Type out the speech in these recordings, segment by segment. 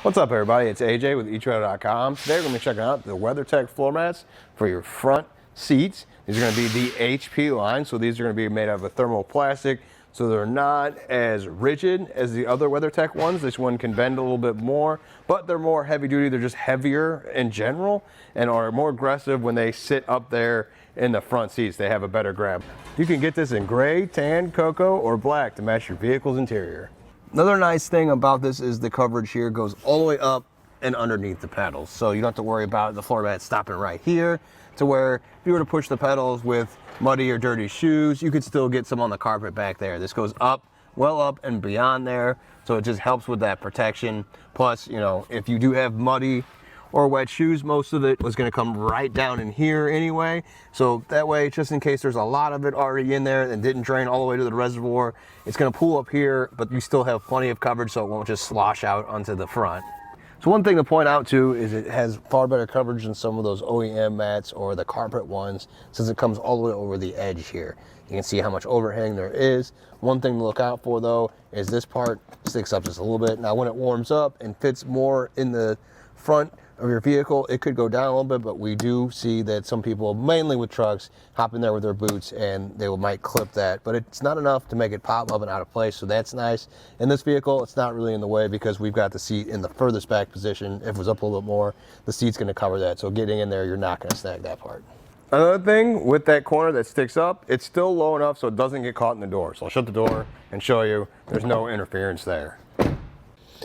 What's up, everybody? It's AJ with etrailer.com. Today we're going to be checking out the WeatherTech Floor Mats for your front seats. These are going to be the HP line, so these are going to be made out of a thermoplastic, so they're not as rigid as the other WeatherTech ones. This one can bend a little bit more, but they're more heavy duty. They're just heavier in general and are more aggressive when they sit up there in the front seats. They have a better grab. You can get this in gray, tan, cocoa, or black to match your vehicle's interior. Another nice thing about this is the coverage here goes all the way up and underneath the pedals. So you don't have to worry about the floor mat stopping right here, to where if you were to push the pedals with muddy or dirty shoes, you could still get some on the carpet back there. This goes up, well up and beyond there. So it just helps with that protection. Plus, you know, if you do have muddy or wet shoes, most of it was going to come right down in here anyway. So that way, just in case there's a lot of it already in there and didn't drain all the way to the reservoir, it's going to pool up here, but you still have plenty of coverage so it won't just slosh out onto the front. So one thing to point out too is it has far better coverage than some of those OEM mats or the carpet ones, since it comes all the way over the edge here. You can see how much overhang there is. One thing to look out for though is this part sticks up just a little bit. Now when it warms up and fits more in the front of your vehicle, it could go down a little bit, but we do see that some people, mainly with trucks, hop in there with their boots and they might clip that, but it's not enough to make it pop up and out of place, so that's nice. In this vehicle, it's not really in the way because we've got the seat in the furthest back position. If it was up a little bit more, the seat's going to cover that, so getting in there, you're not going to snag that part. Another thing with that corner that sticks up, it's still low enough so it doesn't get caught in the door. So I'll shut the door and show you there's no interference there.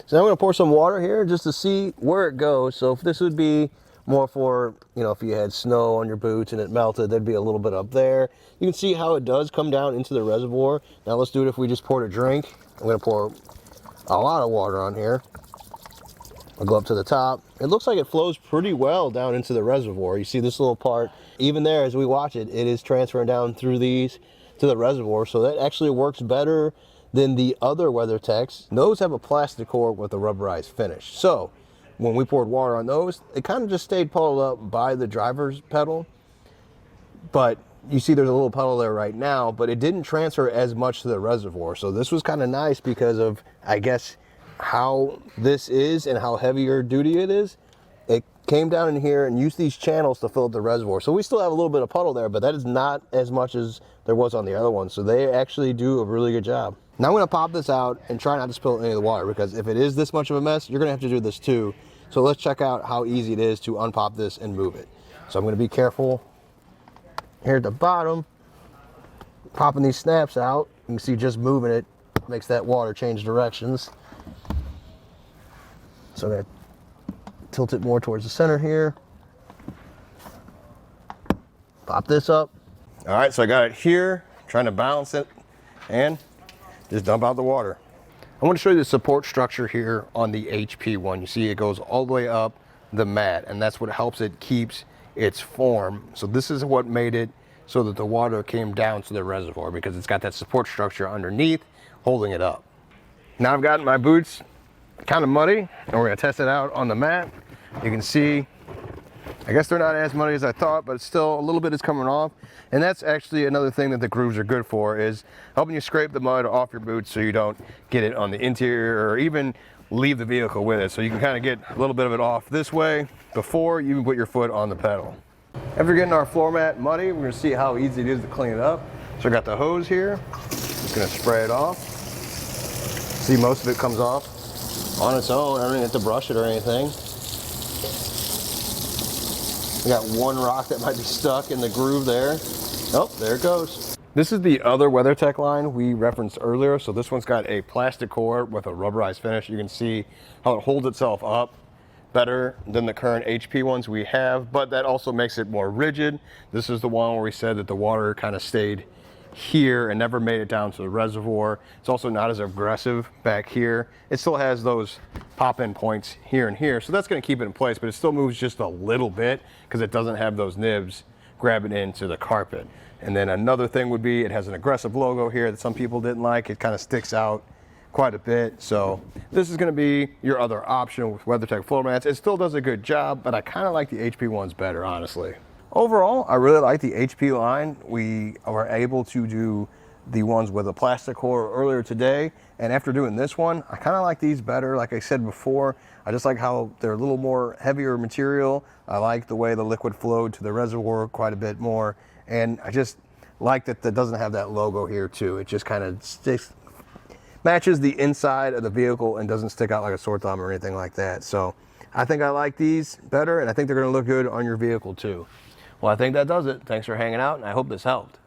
So now I'm going to pour some water here just to see where it goes. So if this would be more for, you know, if you had snow on your boots and it melted, there'd be a little bit up there. You can see how it does come down into the reservoir. Now let's do it if we just poured a drink. I'm going to pour a lot of water on here. I'll go up to the top. It looks like it flows pretty well down into the reservoir. You see this little part, even there as we watch it, it is transferring down through these to the reservoir. So that actually works better than the other WeatherTechs. Those have a plastic core with a rubberized finish. So when we poured water on those, it kind of just stayed puddled up by the driver's pedal. But you see there's a little puddle there right now, but it didn't transfer as much to the reservoir. So this was kind of nice because of, I guess, how this is and how heavier duty it is. It came down in here and used these channels to fill up the reservoir. So we still have a little bit of puddle there, but that is not as much as there was on the other one. So they actually do a really good job. Now I'm going to pop this out and try not to spill any of the water, because if it is this much of a mess, you're going to have to do this too. So let's check out how easy it is to unpop this and move it. So I'm going to be careful here at the bottom, popping these snaps out. You can see just moving it makes that water change directions. So I'm going to tilt it more towards the center here. Pop this up. All right, so I got it here, trying to balance it and just dump out the water. I want to show you the support structure here on the HP one. You see it goes all the way up the mat, and that's what helps it keeps its form. So this is what made it so that the water came down to the reservoir, because it's got that support structure underneath holding it up. Now I've gotten my boots kind of muddy, and we're going to test it out on the mat. You can see, I guess they're not as muddy as I thought, but still a little bit is coming off. And that's actually another thing that the grooves are good for, is helping you scrape the mud off your boots so you don't get it on the interior or even leave the vehicle with it. So you can kind of get a little bit of it off this way before you even put your foot on the pedal. After getting our floor mat muddy, we're going to see how easy it is to clean it up. So I got the hose here. Just going to spray it off. See, most of it comes off on its own. I don't even have to brush it or anything. We got one rock that might be stuck in the groove there. Oh, there it goes. This is the other WeatherTech line we referenced earlier. So this one's got a plastic core with a rubberized finish. You can see how it holds itself up better than the current HP ones we have, but that also makes it more rigid. This is the one where we said that the water kind of stayed here and never made it down to the reservoir. It's also not as aggressive back here. It still has those pop-in points here and here, so that's going to keep it in place, but it still moves just a little bit because it doesn't have those nibs grabbing into the carpet. And then another thing would be it has an aggressive logo here that some people didn't like. It kind of sticks out quite a bit. So this is going to be your other option with WeatherTech Floor Mats. It still does a good job, but I kind of like the HP ones better, honestly. Overall, I really like the HP line. We are able to do the ones with a plastic core earlier today, and after doing this one, I kind of like these better. Like I said before, I just like how they're a little more heavier material. I like the way the liquid flowed to the reservoir quite a bit more, and I just like that doesn't have that logo here too. It just kind of sticks, matches the inside of the vehicle and doesn't stick out like a sore thumb or anything like that. So I think I like these better, and I think they're going to look good on your vehicle too. Well, I think that does it. Thanks for hanging out, and I hope this helped.